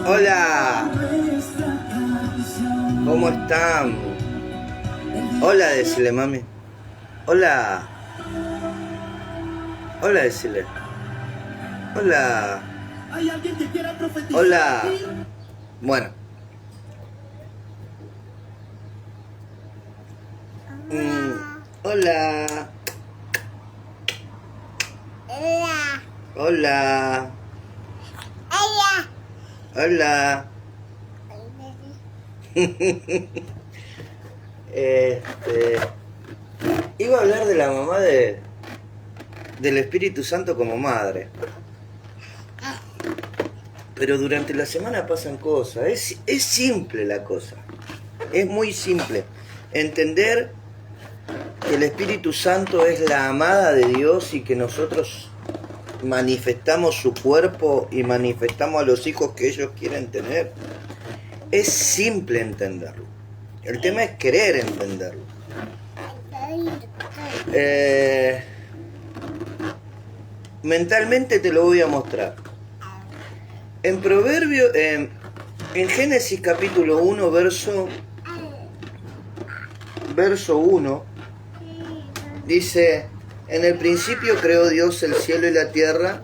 Hola, ¿cómo están? Hola, decile, mami. Hola. Hola, decile. Hola. ¿Hay alguien que quiera profetizar? Hola. Bueno. Hola. Hola. Hola. Iba a hablar de la mamá del Espíritu Santo como madre. Pero durante la semana pasan cosas. Es simple la cosa. Es muy simple. Entender que el Espíritu Santo es la amada de Dios y que nosotros manifestamos su cuerpo y manifestamos a los hijos que ellos quieren tener. Es simple entenderlo. El tema es querer entenderlo. Mentalmente te lo voy a mostrar. En Proverbio, en Génesis capítulo 1, verso 1, dice: en el principio creó Dios el cielo y la tierra,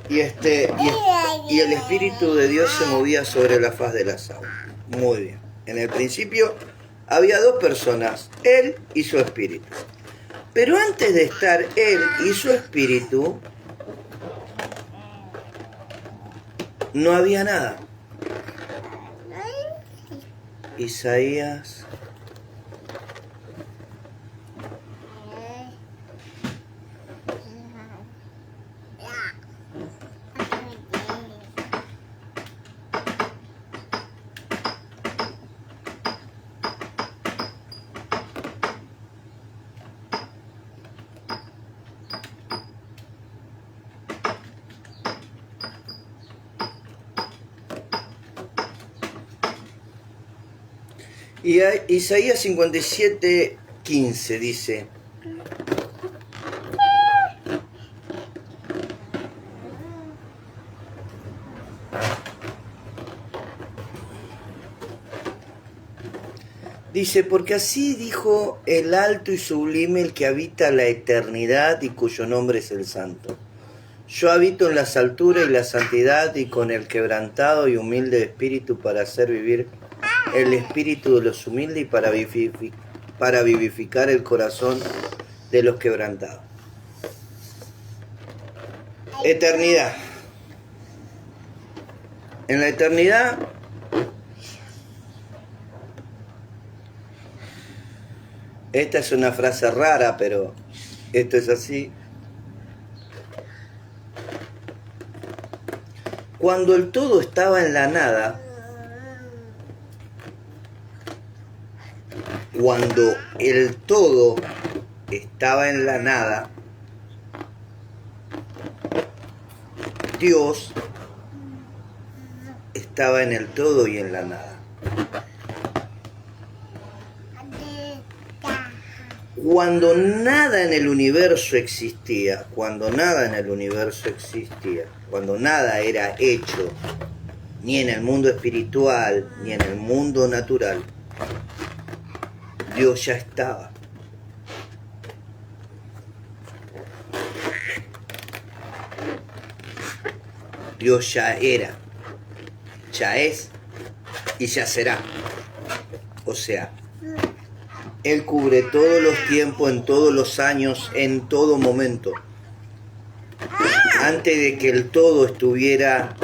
y el Espíritu de Dios se movía sobre la faz de las aguas. Muy bien. En el principio había dos personas, Él y su Espíritu. Pero antes de estar Él y su Espíritu, no había nada. Isaías. Y Isaías 57:15 dice: porque así dijo el alto y sublime, el que habita la eternidad y cuyo nombre es el Santo. Yo habito en las alturas y la santidad, y con el quebrantado y humilde de espíritu, para hacer vivir el espíritu de los humildes y para vivificar el corazón de los quebrantados. Eternidad. En la eternidad esta es una frase rara, pero esto es así. Cuando el todo estaba en la nada, cuando el todo estaba en la nada, Dios estaba en el todo y en la nada. Cuando nada en el universo existía, cuando nada era hecho, ni en el mundo espiritual, ni en el mundo natural, Dios ya estaba. Dios ya era, ya es y ya será. O sea, Él cubre todos los tiempos, en todos los años, en todo momento. Antes de que el todo estuviera,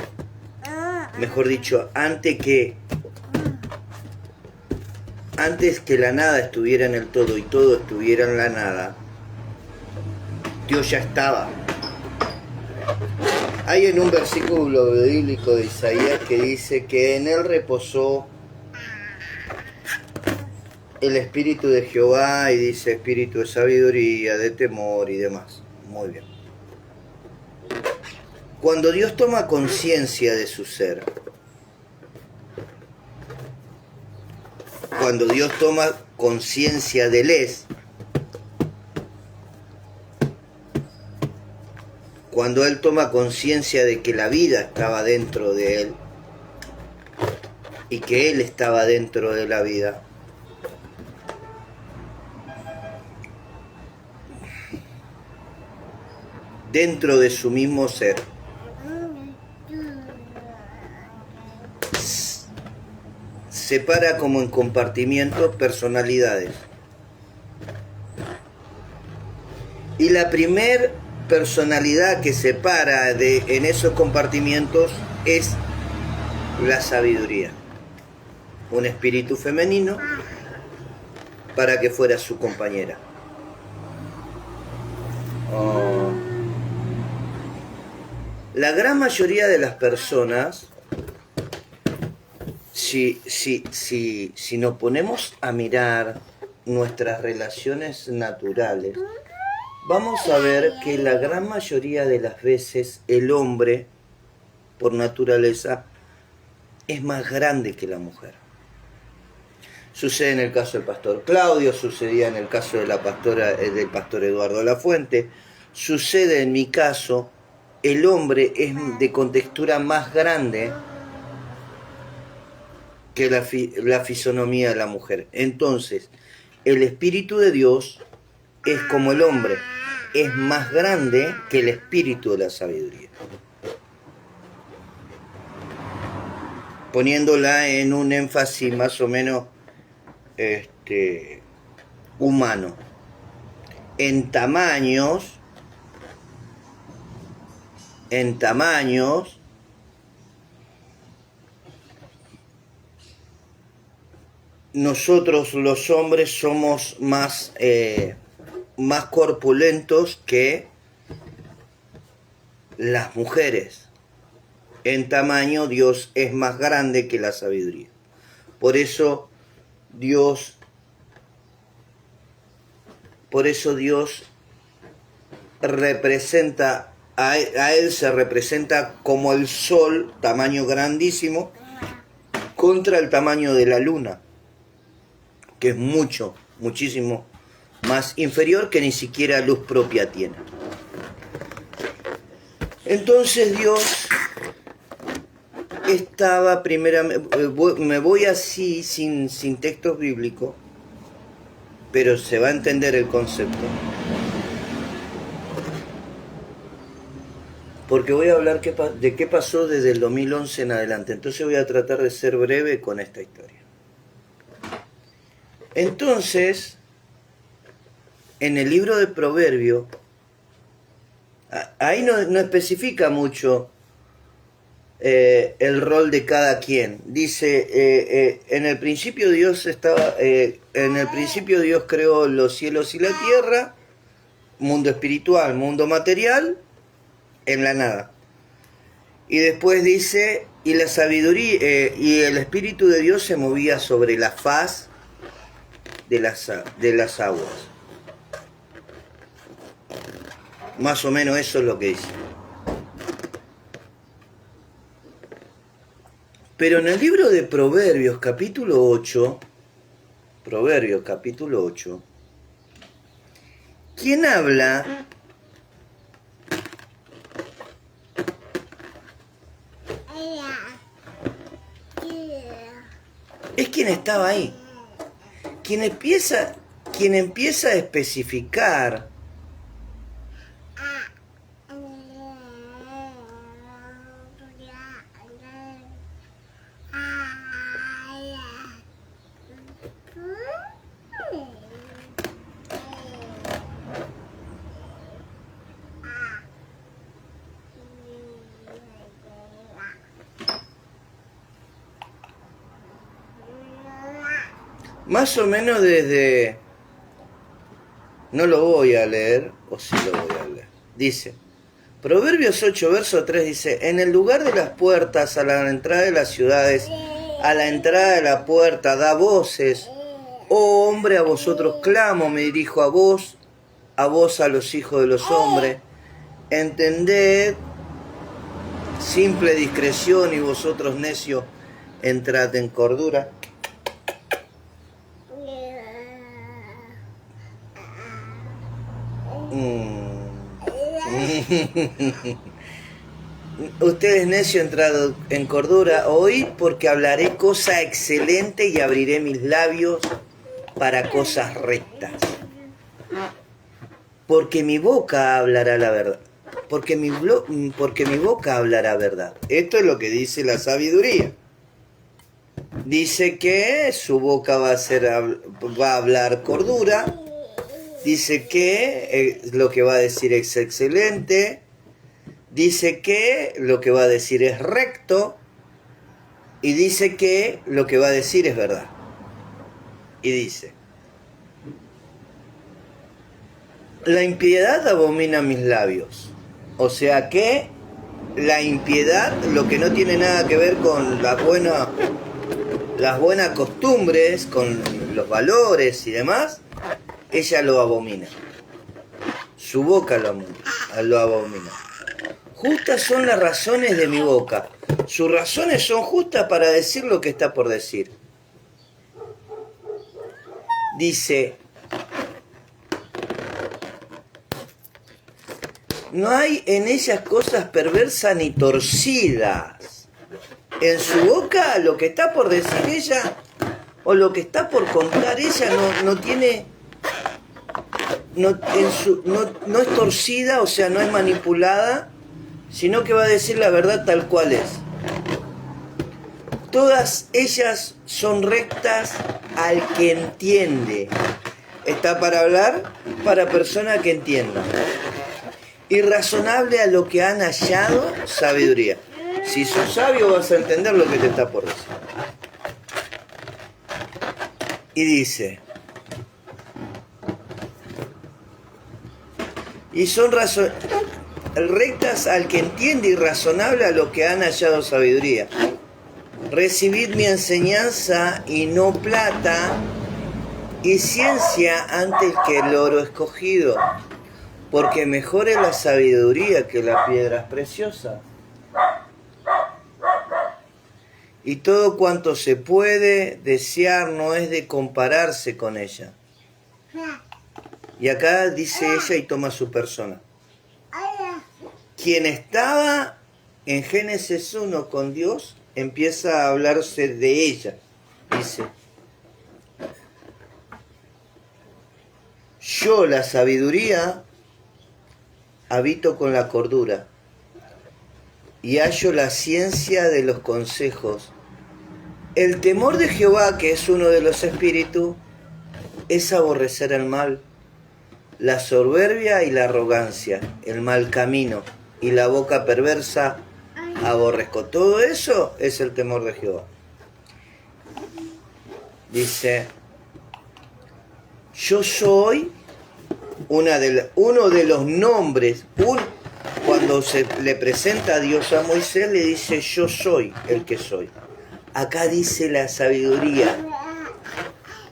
mejor dicho, antes que la nada estuviera en el todo y todo estuviera en la nada, Dios ya estaba. Hay en un versículo bíblico de Isaías que dice que en Él reposó el Espíritu de Jehová, y dice espíritu de sabiduría, de temor y demás. Muy bien. Cuando Dios toma conciencia de su ser, cuando Dios toma conciencia del cuando él toma conciencia de que la vida estaba dentro de él y que él estaba dentro de la vida, dentro de su mismo ser, separa como en compartimientos personalidades. Y la primer personalidad que separa en esos compartimientos es la sabiduría. Un espíritu femenino para que fuera su compañera. Oh. La gran mayoría de las personas, si nos ponemos a mirar nuestras relaciones naturales, vamos a ver que la gran mayoría de las veces el hombre, por naturaleza, es más grande que la mujer. Sucede en el caso del pastor Claudio, sucedía en el caso de la pastora, del pastor Eduardo Lafuente, sucede en mi caso, el hombre es de contextura más grande que la fisonomía de la mujer. Entonces, el Espíritu de Dios es como el hombre, es más grande que el espíritu de la sabiduría. Poniéndola en un énfasis más o menos humano. En tamaños, nosotros los hombres somos más corpulentos que las mujeres. En tamaño Dios es más grande que la sabiduría. Por eso Dios representa, a él se representa como el sol, tamaño grandísimo, contra el tamaño de la luna, que es muchísimo más inferior, que ni siquiera luz propia tiene. Entonces Dios estaba primeramente, me voy así sin textos bíblicos, pero se va a entender el concepto, porque voy a hablar de qué pasó desde el 2011 en adelante. Entonces voy a tratar de ser breve con esta historia. Entonces, en el libro de Proverbios, ahí no especifica mucho el rol de cada quien. Dice, en el principio Dios creó los cielos y la tierra, mundo espiritual, mundo material, en la nada. Y después dice, y la sabiduría y el Espíritu de Dios se movía sobre la faz de las aguas. Más o menos eso es lo que dice. Pero en el libro de Proverbios, capítulo 8, ¿quién habla? Es quien estaba ahí. Quien empieza a especificar más o menos desde... No lo voy a leer, o sí lo voy a leer. Dice, Proverbios 8, verso 3 dice, en el lugar de las puertas, a la entrada de las ciudades, a la entrada de la puerta, da voces. Oh hombre, a vosotros clamo, me dirijo a vos a los hijos de los hombres. Entended, simple discreción, y vosotros necios, entrad en cordura. Ustedes necio entrado en cordura, oíd porque hablaré cosa excelente y abriré mis labios para cosas rectas. Porque mi boca hablará la verdad. Porque mi boca hablará verdad. Esto es lo que dice la sabiduría. Dice que su boca va a hablar cordura. Dice que lo que va a decir es excelente. Dice que lo que va a decir es recto. Y dice que lo que va a decir es verdad. Y dice: la impiedad abomina mis labios. O sea que la impiedad, lo que no tiene nada que ver con las buenas costumbres, con los valores y demás, ella lo abomina. Su boca lo abomina. Justas son las razones de mi boca. Sus razones son justas para decir lo que está por decir. Dice: no hay en ellas cosas perversas ni torcidas. En su boca lo que está por decir ella o lo que está por contar ella no tiene... No es torcida, o sea, no es manipulada, sino que va a decir la verdad tal cual es. Todas ellas son rectas al que entiende. Está para hablar para persona que entienda. Y razonable a lo que han hallado sabiduría. Si sos sabio vas a entender lo que te está por decir. Y dice: y son rectas al que entiende y razonable a lo que han hallado sabiduría. Recibid mi enseñanza y no plata, y ciencia antes que el oro escogido, porque mejor es la sabiduría que las piedras preciosas. Y todo cuanto se puede desear no es de compararse con ella. Y acá dice ella y toma su persona. Quien estaba en Génesis 1 con Dios, empieza a hablarse de ella. Dice: yo, la sabiduría, habito con la cordura y hallo la ciencia de los consejos. El temor de Jehová, que es uno de los espíritus, es aborrecer el mal, la soberbia y la arrogancia, el mal camino y la boca perversa aborrezco. Todo eso es el temor de Jehová. Dice: yo soy uno de los nombres. Cuando se le presenta a Dios a Moisés, le dice: yo soy el que soy. Acá dice la sabiduría.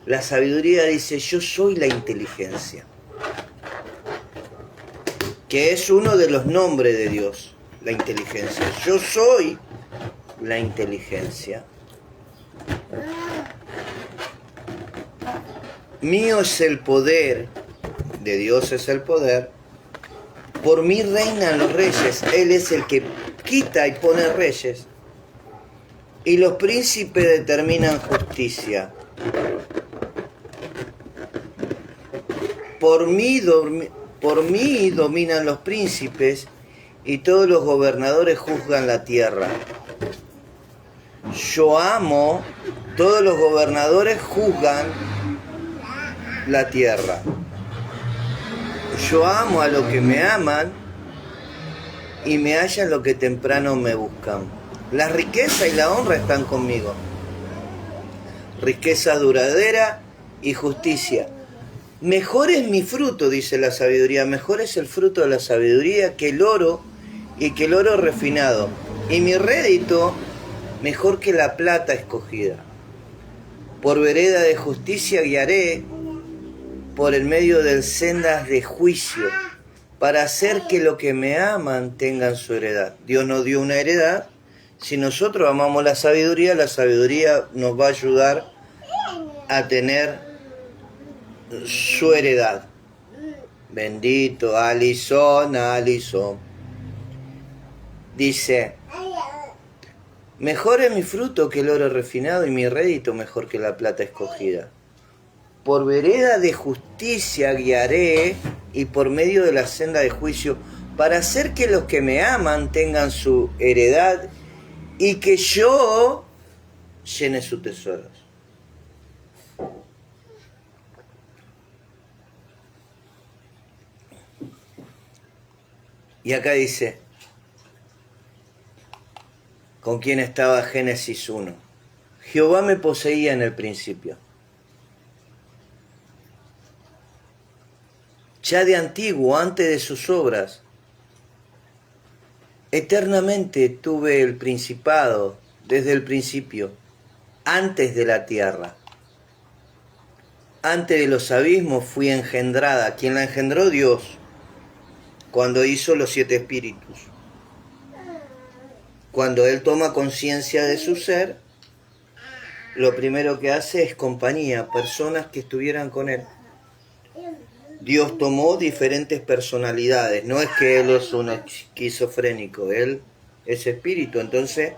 La sabiduría dice: yo soy la inteligencia, que es uno de los nombres de Dios, la inteligencia. Yo soy la inteligencia. Mío es el poder, de Dios es el poder. Por mí reinan los reyes. Él es el que quita y pone reyes. Y los príncipes determinan justicia. Por mí dominan los príncipes y todos los gobernadores juzgan la tierra. Yo amo, todos los gobernadores juzgan la tierra. Yo amo a los que me aman y me hallan los que temprano me buscan. La riqueza y la honra están conmigo. Riqueza duradera y justicia. Mejor es mi fruto, dice la sabiduría, mejor es el fruto de la sabiduría que el oro y que el oro refinado. Y mi rédito mejor que la plata escogida. Por vereda de justicia guiaré, por el medio de sendas de juicio, para hacer que los que me aman tengan su heredad. Dios nos dio una heredad. Si nosotros amamos la sabiduría nos va a ayudar a tener su heredad. Bendito, Alison. Dice, mejor es mi fruto que el oro refinado y mi rédito mejor que la plata escogida. Por vereda de justicia guiaré y por medio de la senda de juicio, para hacer que los que me aman tengan su heredad y que yo llene sus tesoros. Y acá dice, ¿con quién estaba Génesis 1? Jehová me poseía en el principio. Ya de antiguo, antes de sus obras, eternamente tuve el principado desde el principio, antes de la tierra. Antes de los abismos fui engendrada. ¿Quién la engendró? Dios, cuando hizo los 7 espíritus. Cuando Él toma conciencia de su ser, lo primero que hace es compañía, personas que estuvieran con Él. Dios tomó diferentes personalidades, no es que Él es un esquizofrénico, Él es espíritu, entonces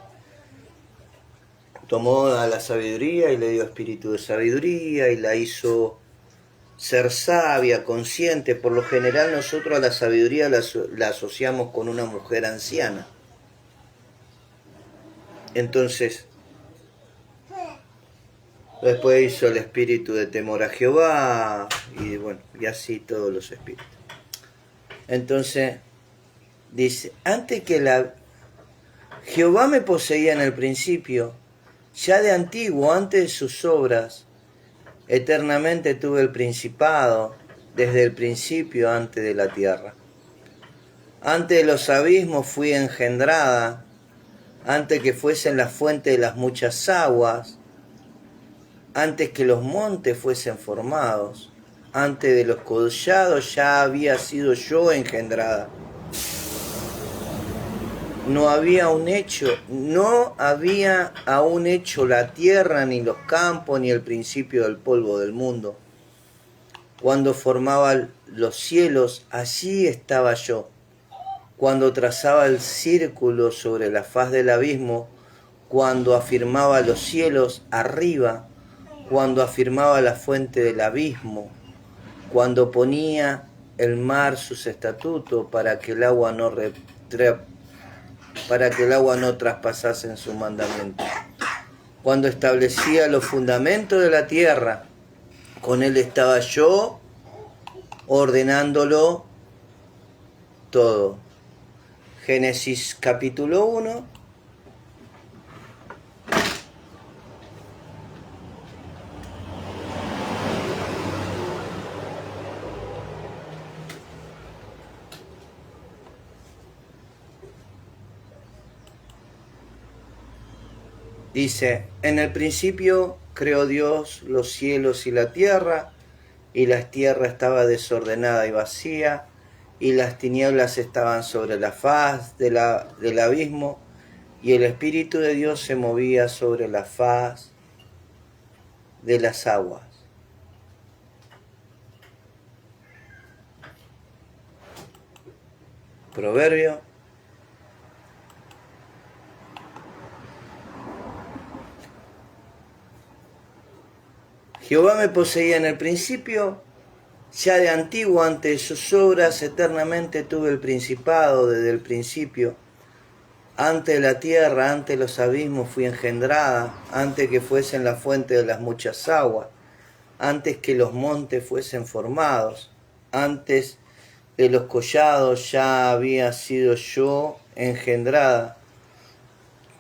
tomó a la sabiduría y le dio espíritu de sabiduría y la hizo ser sabia, consciente. Por lo general nosotros a la sabiduría la asociamos con una mujer anciana. Entonces, después hizo el espíritu de temor a Jehová y bueno, y así todos los espíritus. Entonces, dice, antes que Jehová me poseía en el principio, ya de antiguo, antes de sus obras, eternamente tuve el principado, desde el principio, antes de la tierra. Antes de los abismos fui engendrada, antes que fuesen la fuente de las muchas aguas, antes que los montes fuesen formados, antes de los collados ya había sido yo engendrada. No había aún hecho la tierra, ni los campos, ni el principio del polvo del mundo. Cuando formaba los cielos, allí estaba yo. Cuando trazaba el círculo sobre la faz del abismo, cuando afirmaba los cielos arriba, cuando afirmaba la fuente del abismo, cuando ponía el mar sus estatutos para que el agua no traspasase en su mandamiento. Cuando establecía los fundamentos de la tierra, con Él estaba yo ordenándolo todo. Génesis capítulo 1. Dice, en el principio creó Dios los cielos y la tierra estaba desordenada y vacía, y las tinieblas estaban sobre la faz del abismo, y el Espíritu de Dios se movía sobre la faz de las aguas. Proverbio. Jehová me poseía en el principio, ya de antiguo, antes de sus obras, eternamente tuve el principado desde el principio. Antes de la tierra, antes de los abismos fui engendrada, antes que fuesen la fuente de las muchas aguas, antes que los montes fuesen formados, antes de los collados ya había sido yo engendrada.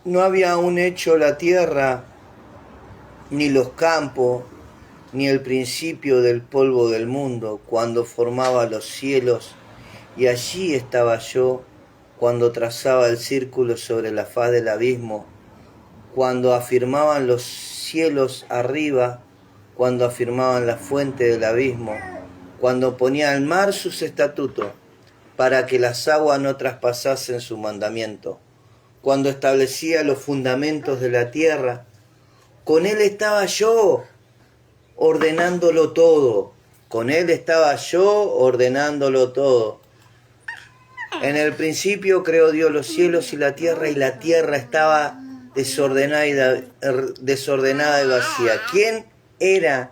No había aún hecho la tierra, ni los campos, ni el principio del polvo del mundo, cuando formaba los cielos, y allí estaba yo, cuando trazaba el círculo sobre la faz del abismo, cuando afirmaban los cielos arriba, cuando afirmaban la fuente del abismo, cuando ponía al mar sus estatutos, para que las aguas no traspasasen su mandamiento, cuando establecía los fundamentos de la tierra, con Él estaba yo, ordenándolo todo. Con Él estaba yo ordenándolo todo. En el principio creó Dios los cielos y la tierra estaba desordenada y vacía. ¿Quién era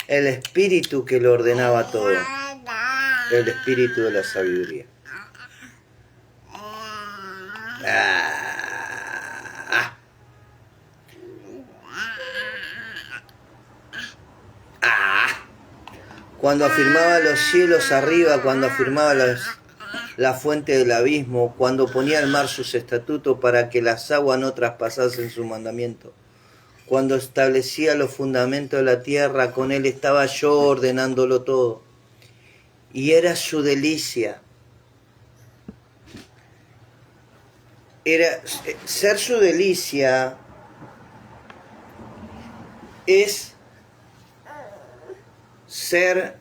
el espíritu que lo ordenaba todo? El espíritu de la sabiduría. Cuando afirmaba los cielos arriba, cuando afirmaba la fuente del abismo, cuando ponía al mar sus estatutos para que las aguas no traspasasen su mandamiento, cuando establecía los fundamentos de la tierra, con Él estaba yo ordenándolo todo. Y era su delicia. Ser su delicia es ser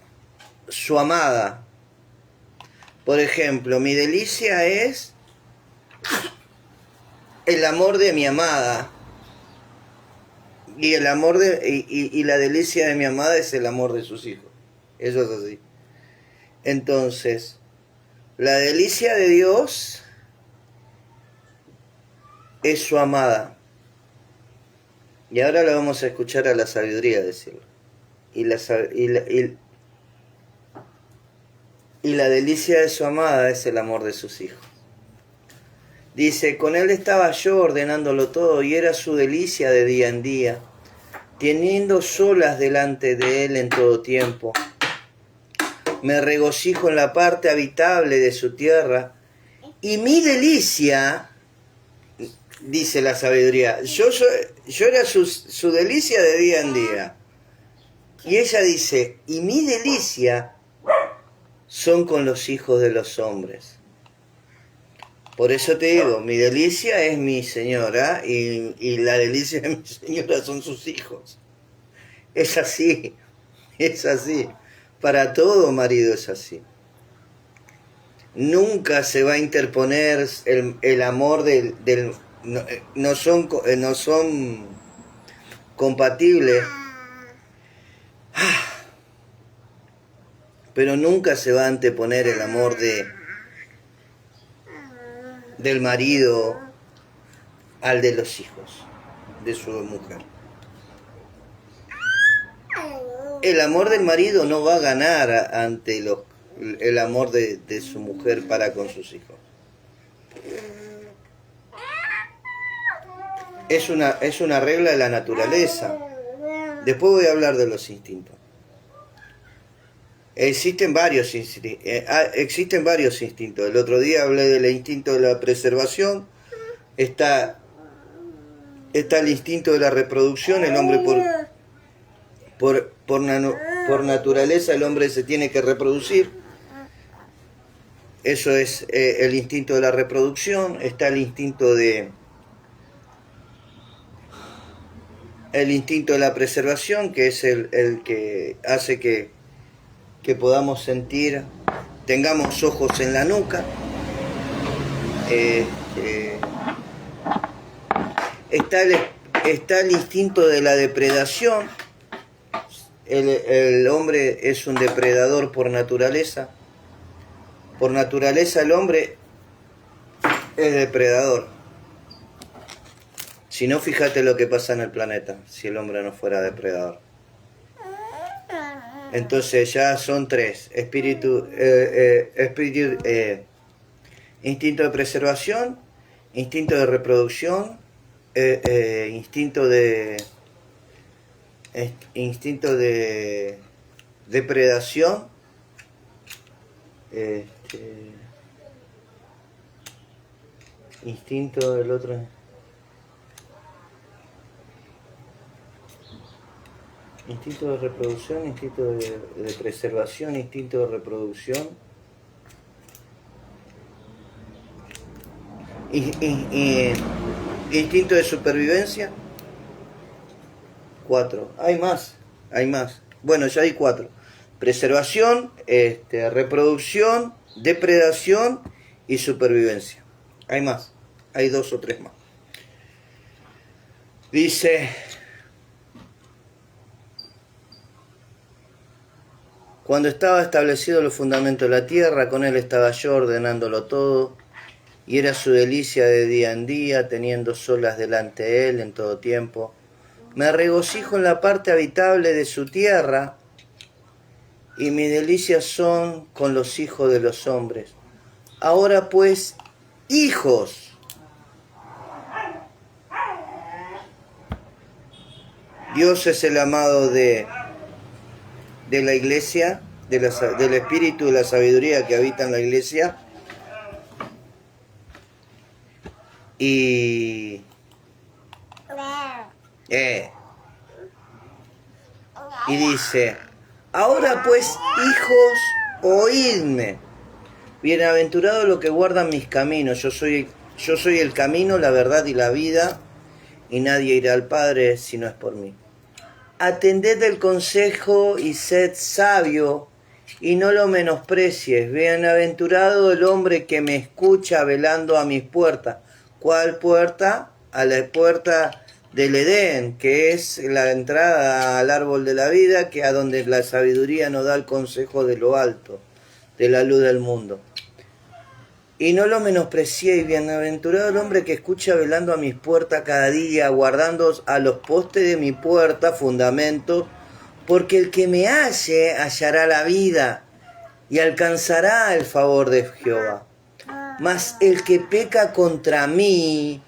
su amada. Por ejemplo, mi delicia es el amor de mi amada. Y el amor y la delicia de mi amada es el amor de sus hijos. Eso es así. Entonces, la delicia de Dios es su amada. Y ahora la vamos a escuchar a la sabiduría decirlo. Y la delicia de su amada es el amor de sus hijos. Dice, con Él estaba yo ordenándolo todo y era su delicia de día en día, teniendo solas delante de Él en todo tiempo. Me regocijo en la parte habitable de su tierra y mi delicia, dice la sabiduría, yo era su delicia de día en día. Y ella dice, y mi delicia son con los hijos de los hombres. Por eso te digo, mi delicia es mi señora y la delicia de mi señora son sus hijos. Es así, es así. Para todo marido es así. Nunca se va a interponer el amor no son compatibles. Pero nunca se va a anteponer el amor del marido al de los hijos, de su mujer. El amor del marido no va a ganar ante el amor de su mujer para con sus hijos. Es una regla de la naturaleza. Después voy a hablar de los instintos. Existen varios instintos. El otro día hablé del instinto de la preservación. Está el instinto de la reproducción. El hombre por naturaleza, el hombre se tiene que reproducir. Eso es el instinto de la reproducción. Está el instinto de la preservación, que es el que hace que podamos sentir, tengamos ojos en la nuca. Está el instinto de la depredación. El hombre es un depredador por naturaleza. Por naturaleza el hombre es depredador. Si no, fíjate lo que pasa en el planeta, si el hombre no fuera depredador. Entonces ya son tres: instinto de preservación, instinto de reproducción, instinto de depredación, instinto del otro. Instinto de reproducción, instinto de preservación, instinto de reproducción. Instinto de supervivencia. 4. Hay más. Bueno, ya hay 4. Preservación, reproducción, depredación y supervivencia. Hay más. Hay 2 o 3 más. Dice... Cuando estaba establecido los fundamentos de la tierra, con él estaba yo ordenándolo todo, y era su delicia de día en día, teniendo solas delante de él en todo tiempo. Me regocijo en la parte habitable de su tierra, y mis delicias son con los hijos de los hombres. Ahora pues, hijos, Dios es el amado de la iglesia, del espíritu de la sabiduría que habita en la iglesia. Y dice, ahora pues, hijos, oídme. Bienaventurado los que guardan mis caminos. Yo soy el camino, la verdad y la vida, y nadie irá al Padre si no es por mí. Atended el consejo y sed sabio, y no lo menosprecies. Bienaventurado el hombre que me escucha velando a mis puertas. ¿Cuál puerta? A la puerta del Edén, que es la entrada al árbol de la vida, que a donde la sabiduría nos da el consejo de lo alto, de la luz del mundo. Y no lo menospreciéis, bienaventurado el hombre que escucha velando a mis puertas cada día, guardando a los postes de mi puerta fundamentos, porque el que me halle hallará la vida y alcanzará el favor de Jehová. Mas el que peca contra mí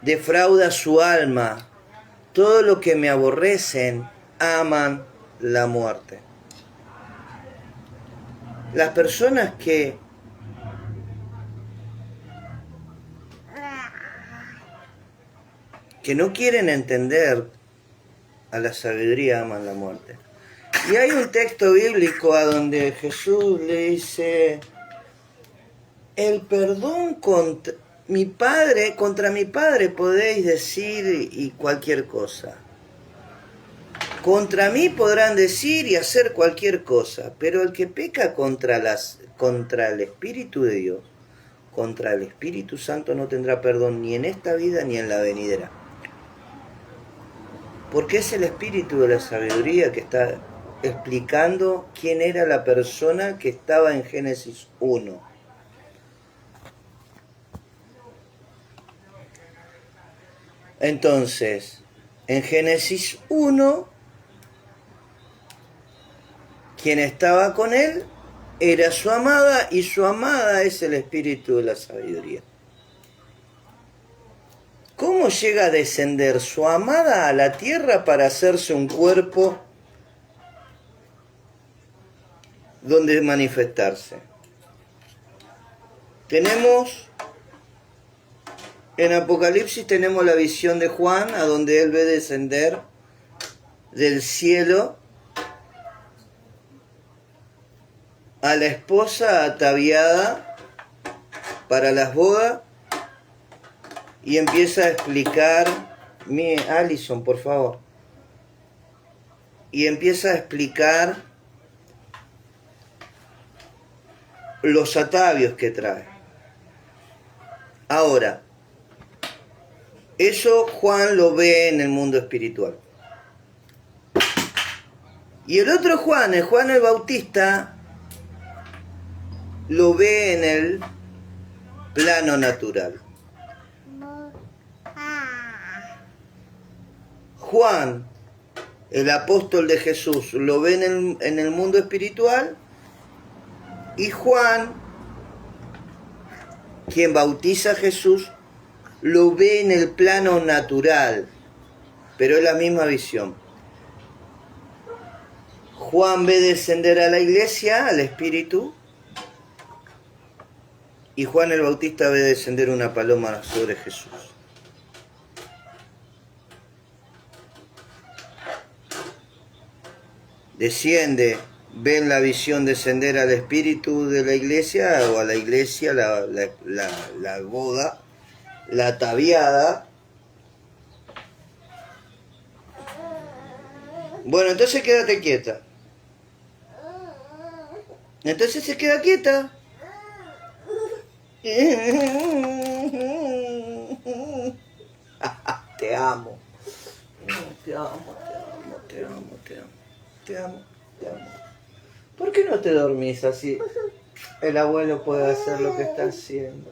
defrauda su alma. Todo lo que me aborrecen aman la muerte. Las personas que no quieren entender a la sabiduría aman la muerte. Y hay un texto bíblico a donde Jesús le dice, el perdón contra mi padre podéis decir y cualquier cosa. Contra mí podrán decir y hacer cualquier cosa, pero el que peca contra el Espíritu de Dios, contra el Espíritu Santo no tendrá perdón ni en esta vida ni en la venidera. Porque es el espíritu de la sabiduría que está explicando quién era la persona que estaba en Génesis 1. Entonces, en Génesis 1, quien estaba con él era su amada, y su amada es el espíritu de la sabiduría. ¿Cómo llega a descender su amada a la tierra para hacerse un cuerpo donde manifestarse? En Apocalipsis tenemos la visión de Juan, a donde él ve descender del cielo a la esposa ataviada para las bodas. Y empieza a explicar, Alison, por favor. Y empieza a explicar los atavios que trae. Ahora, eso Juan lo ve en el mundo espiritual. Y el otro Juan, el Juan el Bautista, lo ve en el plano natural. Juan, el apóstol de Jesús, lo ve en el mundo espiritual, y Juan, quien bautiza a Jesús, lo ve en el plano natural, pero es la misma visión. Juan ve descender a la iglesia, al espíritu, y Juan el Bautista ve descender una paloma sobre Jesús. Desciende, ven la visión descender al espíritu de la iglesia, o a la iglesia, la boda, la ataviada. Bueno, entonces quédate quieta. Entonces se queda quieta. Te amo. Te amo, te amo, te amo, te amo. Te amo, te amo. qué no te dormís así? El abuelo puede hacer lo que está haciendo.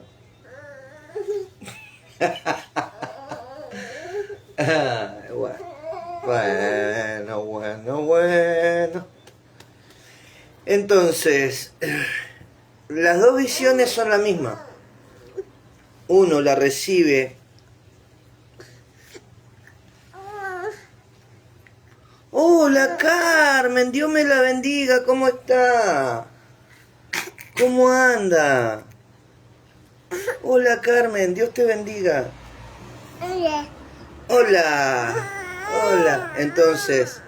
Bueno. Entonces, las dos visiones son la misma. Uno la recibe. Hola Carmen, Dios me la bendiga, ¿cómo está? ¿Cómo anda? Hola Carmen, Dios te bendiga. Hola. Entonces,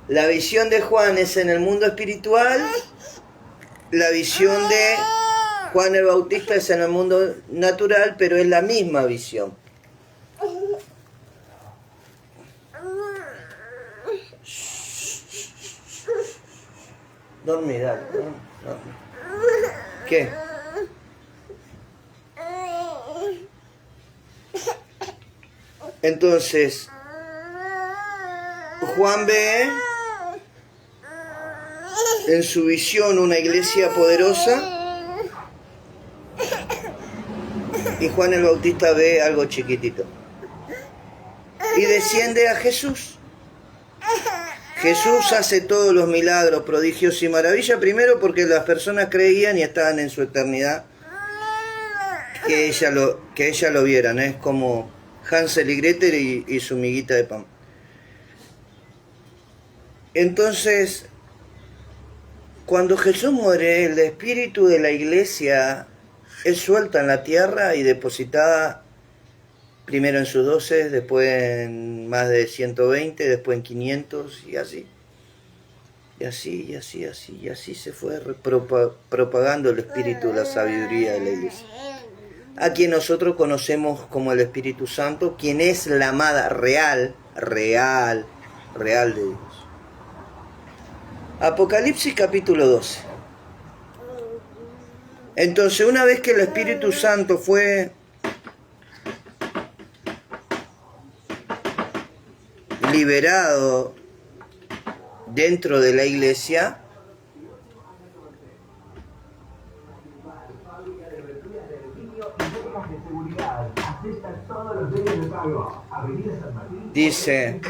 la visión de Juan es en el mundo espiritual, la visión de Juan el Bautista es en el mundo natural, pero es la misma visión. Dormí, dale. Dormí. ¿Qué? Entonces, Juan ve en su visión una iglesia poderosa y Juan el Bautista ve algo chiquitito. Y desciende a Jesús. Jesús hace todos los milagros, prodigios y maravillas, primero porque las personas creían y estaban en su eternidad, que ella lo vieran, es como Hansel y Gretel y su miguita de pan. Entonces, cuando Jesús muere, el espíritu de la iglesia es suelta en la tierra y depositada primero en sus 12, después en más de 120, después en 500 y así. Y así se fue propagando el espíritu de la sabiduría de la iglesia. A quien nosotros conocemos como el Espíritu Santo, quien es la amada real de Dios. Apocalipsis capítulo 12. Entonces, una vez que el Espíritu Santo fue liberado dentro de la iglesia, dice: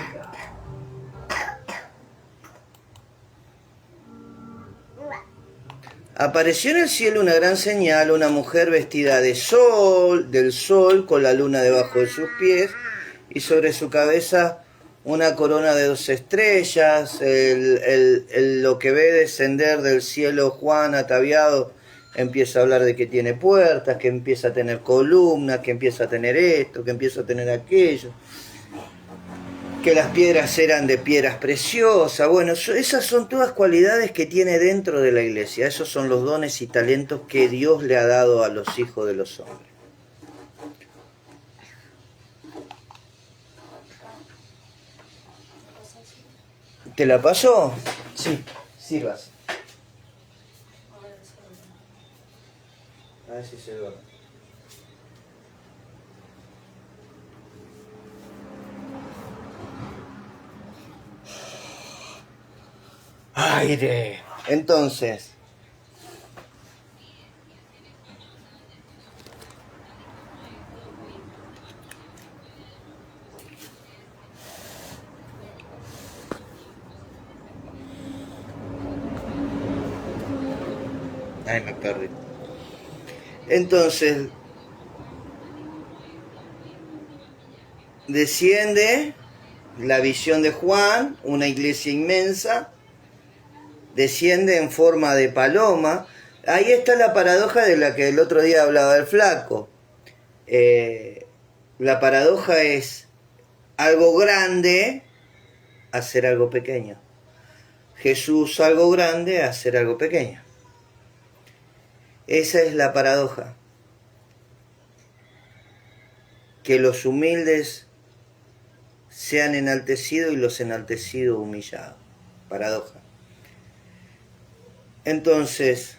apareció en el cielo una gran señal, una mujer vestida del sol, con la luna debajo de sus pies, y sobre su cabeza una corona de 2 estrellas. Lo que ve descender del cielo Juan ataviado empieza a hablar de que tiene puertas, que empieza a tener columnas, que empieza a tener esto, que empieza a tener aquello, que las piedras eran de piedras preciosas. Bueno, esas son todas cualidades que tiene dentro de la iglesia. Esos son los dones y talentos que Dios le ha dado a los hijos de los hombres. ¿Te la pasó? Sí, sirvas. A ver si se duerme. Aire. Entonces, ay, me perdí. Entonces, desciende la visión de Juan, una iglesia inmensa, desciende en forma de paloma. Ahí está la paradoja de la que el otro día hablaba el flaco. La paradoja es algo grande hacer algo pequeño. Jesús algo grande hacer algo pequeño. Esa es la paradoja. Que los humildes sean enaltecidos y los enaltecidos humillados. Paradoja. Entonces,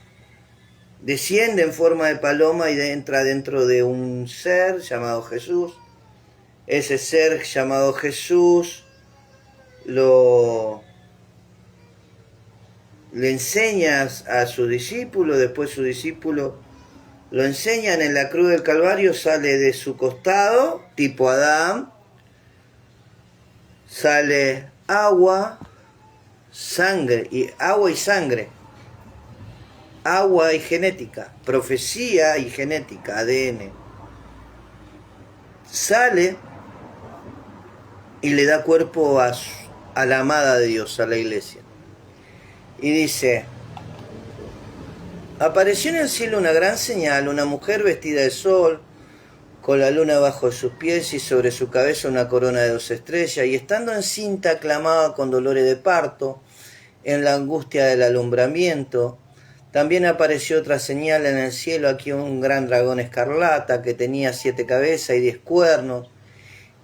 desciende en forma de paloma y entra dentro de un ser llamado Jesús. Ese ser llamado Jesús lo le enseña a sus discípulos, después sus discípulos lo enseñan en la cruz del Calvario, sale de su costado, tipo Adán, sale agua, sangre, agua y sangre, agua y genética, profecía y genética, ADN. Sale y le da cuerpo a la amada de Dios, a la iglesia. Y dice: apareció en el cielo una gran señal, una mujer vestida de sol, con la luna bajo sus pies y sobre su cabeza una corona de 2 estrellas, y estando encinta clamaba con dolores de parto, en la angustia del alumbramiento. También apareció otra señal en el cielo, aquí un gran dragón escarlata, que tenía 7 cabezas y 10 cuernos,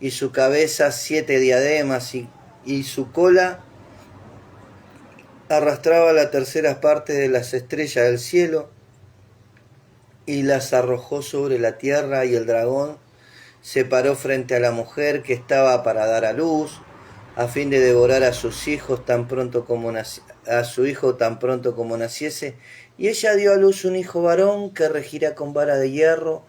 y su cabeza 7 diademas, y su cola arrastraba la tercera parte de las estrellas del cielo y las arrojó sobre la tierra, y el dragón se paró frente a la mujer que estaba para dar a luz, a fin de devorar a sus hijos tan pronto como a su hijo tan pronto como naciese, y ella dio a luz un hijo varón que regirá con vara de hierro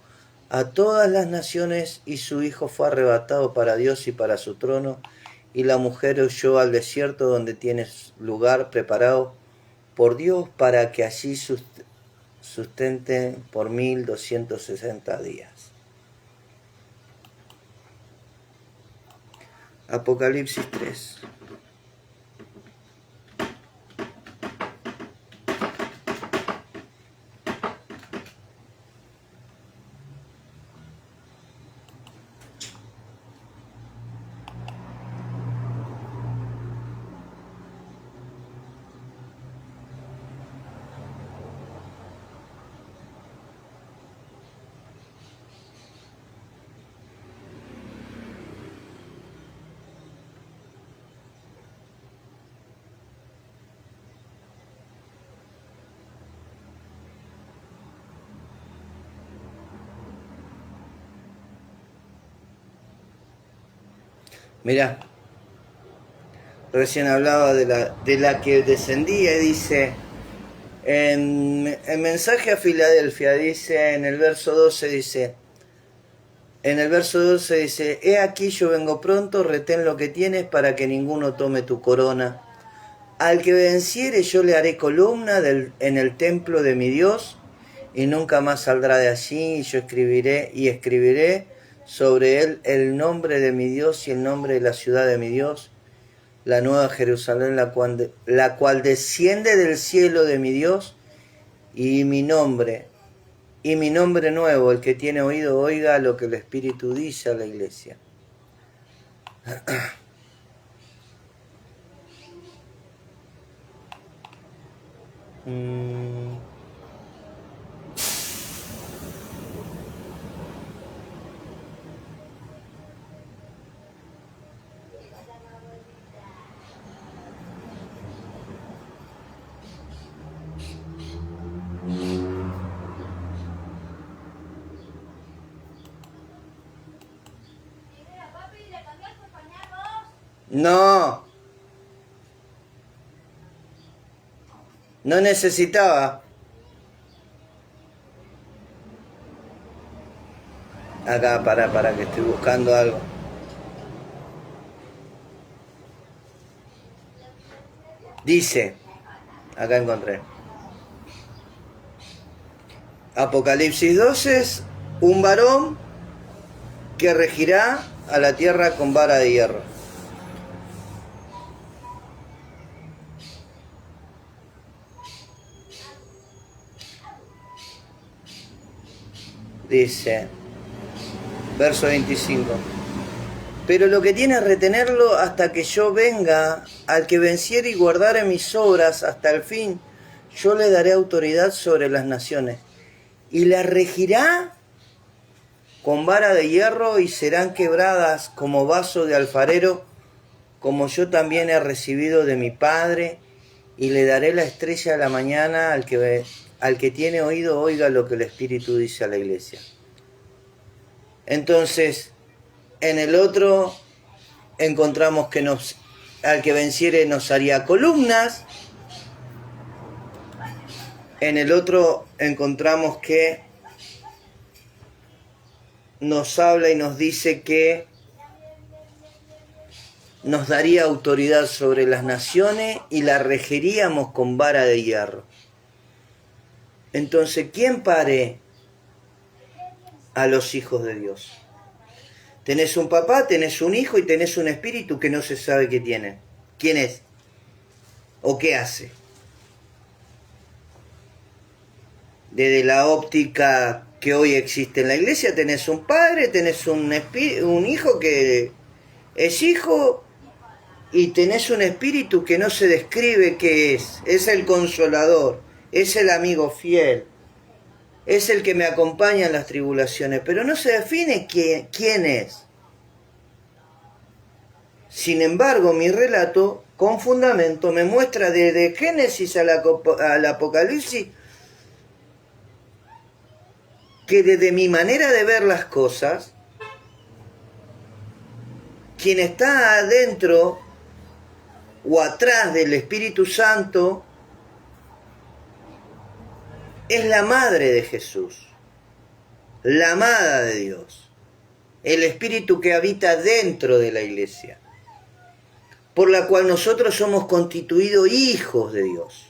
a todas las naciones, y su hijo fue arrebatado para Dios y para su trono. Y la mujer huyó al desierto, donde tiene lugar preparado por Dios para que allí sustente por 1260 días. Apocalipsis 3. Mirá, recién hablaba de la que descendía, y dice, en el mensaje a Filadelfia, dice en el verso 12, dice, he aquí yo vengo pronto, retén lo que tienes para que ninguno tome tu corona. Al que venciere yo le haré columna en el templo de mi Dios, y nunca más saldrá de allí, y yo escribiré sobre él el nombre de mi Dios y el nombre de la ciudad de mi Dios, la nueva Jerusalén, la cual desciende del cielo de mi Dios, y mi nombre nuevo. El que tiene oído, oiga lo que el Espíritu dice a la iglesia. No necesitaba. Acá, para que estoy buscando algo. Dice, acá encontré. Apocalipsis 12 es un varón que regirá a la tierra con vara de hierro. Dice, verso 25. Pero lo que tiene es retenerlo hasta que yo venga. Al que venciere y guardare mis obras hasta el fin, yo le daré autoridad sobre las naciones, y las regirá con vara de hierro, y serán quebradas como vaso de alfarero, como yo también he recibido de mi Padre, y le daré la estrella de la mañana. Al que tiene oído, oiga lo que el Espíritu dice a la iglesia. Entonces, en el otro encontramos que al que venciere nos haría columnas, En el otro encontramos que nos habla y nos dice que nos daría autoridad sobre las naciones y la regeríamos con vara de hierro. Entonces, ¿quién pare a los hijos de Dios? Tenés un papá, tenés un hijo y tenés un espíritu que no se sabe qué tiene. ¿Quién es? ¿O qué hace? Desde la óptica que hoy existe en la iglesia, tenés un padre, tenés un hijo que es hijo y tenés un espíritu que no se describe qué es. Es el consolador, es el amigo fiel, es el que me acompaña en las tribulaciones, pero no se define quién es. Sin embargo, mi relato, con fundamento, me muestra desde Génesis al Apocalipsis que desde mi manera de ver las cosas, quien está adentro o atrás del Espíritu Santo es la madre de Jesús, la amada de Dios, el Espíritu que habita dentro de la iglesia, por la cual nosotros somos constituidos hijos de Dios.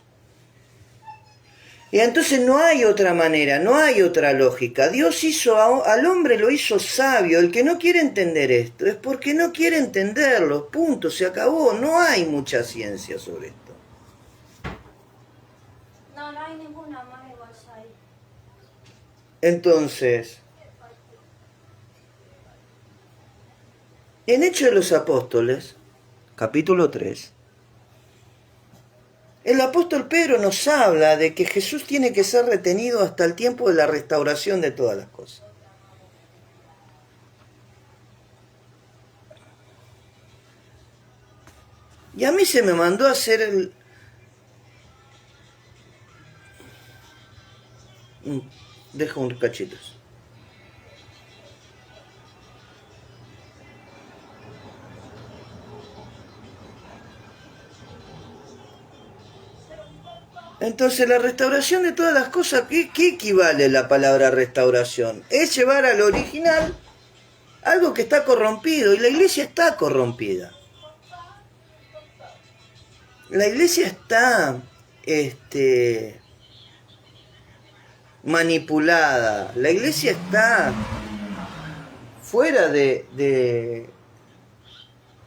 Y entonces no hay otra manera, no hay otra lógica. Dios al hombre lo hizo sabio. El que no quiere entender esto es porque no quiere entenderlo. Punto, se acabó. No hay mucha ciencia sobre esto. No, no hay ninguna más igual ahí. Entonces, en Hechos de los Apóstoles, capítulo 3, el apóstol Pedro nos habla de que Jesús tiene que ser retenido hasta el tiempo de la restauración de todas las cosas. Y a mí se me mandó a hacer dejo unos cachitos. Entonces la restauración de todas las cosas, ¿qué equivale la palabra restauración? Es llevar al original algo que está corrompido, y la iglesia está corrompida. La iglesia está manipulada, la iglesia está fuera de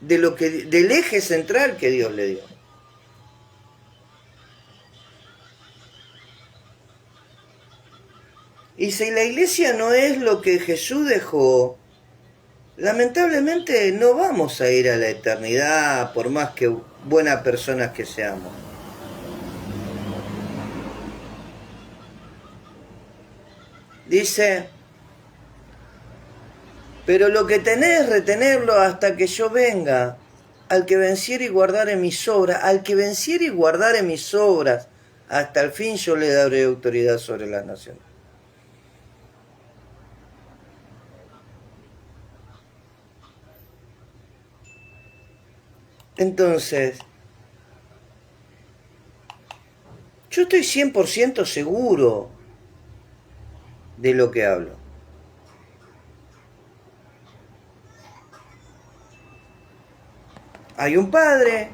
lo que, del eje central que Dios le dio. Y si la iglesia no es lo que Jesús dejó, lamentablemente no vamos a ir a la eternidad por más que buenas personas que seamos. Dice, pero lo que tenés, retenerlo hasta que yo venga. Al que venciere y guardare mis obras, al que venciere y guardare mis obras, hasta el fin yo le daré autoridad sobre las naciones. Entonces, yo estoy 100% seguro de lo que hablo. Hay un Padre,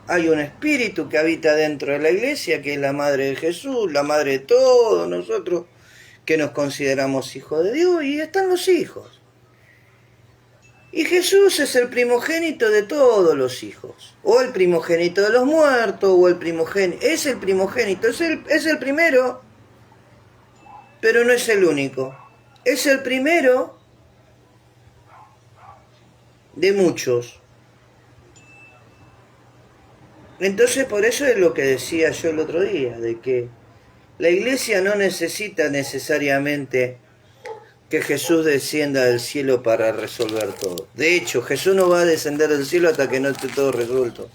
hay un Espíritu que habita dentro de la iglesia, que es la Madre de Jesús, la Madre de todos nosotros que nos consideramos hijos de Dios, y están los hijos. Y Jesús es el primogénito de todos los hijos, o el primogénito de los muertos, o el primogénito, es el primogénito, es el primero, pero no es el único, es el primero de muchos. Entonces por eso es lo que decía yo el otro día, de que la iglesia no necesita necesariamente que Jesús descienda del cielo para resolver todo. De hecho, Jesús no va a descender del cielo hasta que no esté todo resuelto.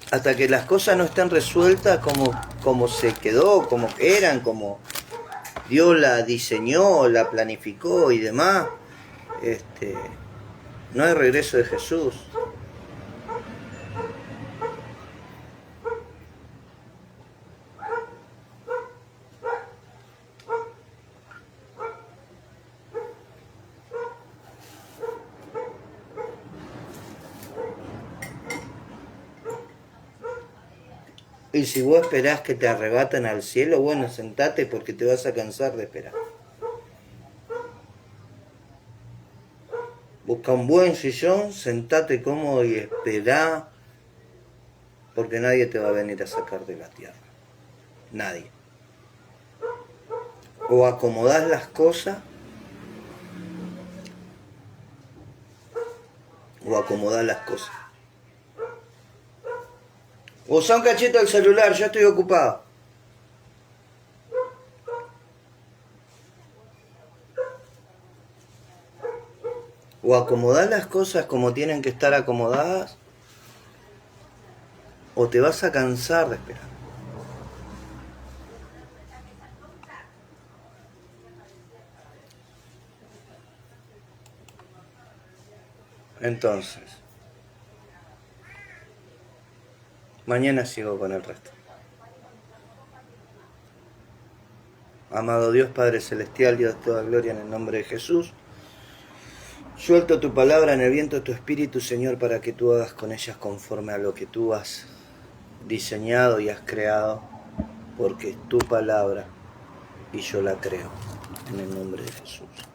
Hasta que las cosas no estén resueltas como se quedó, como eran, como Dios la diseñó, la planificó y demás, no hay regreso de Jesús. Y si vos esperás que te arrebatan al cielo, bueno, sentate porque te vas a cansar de esperar. Busca un buen sillón, sentate cómodo y esperá, porque nadie te va a venir a sacar de la tierra. Nadie. O acomodás las cosas, o acomodás las cosas. Usa un cachito el celular, yo estoy ocupado. O acomodás las cosas como tienen que estar acomodadas, o te vas a cansar de esperar. Entonces, mañana sigo con el resto. Amado Dios, Padre Celestial, Dios de toda gloria, en el nombre de Jesús, suelto tu palabra en el viento de tu espíritu, Señor, para que tú hagas con ellas conforme a lo que tú has diseñado y has creado, porque es tu palabra y yo la creo, en el nombre de Jesús.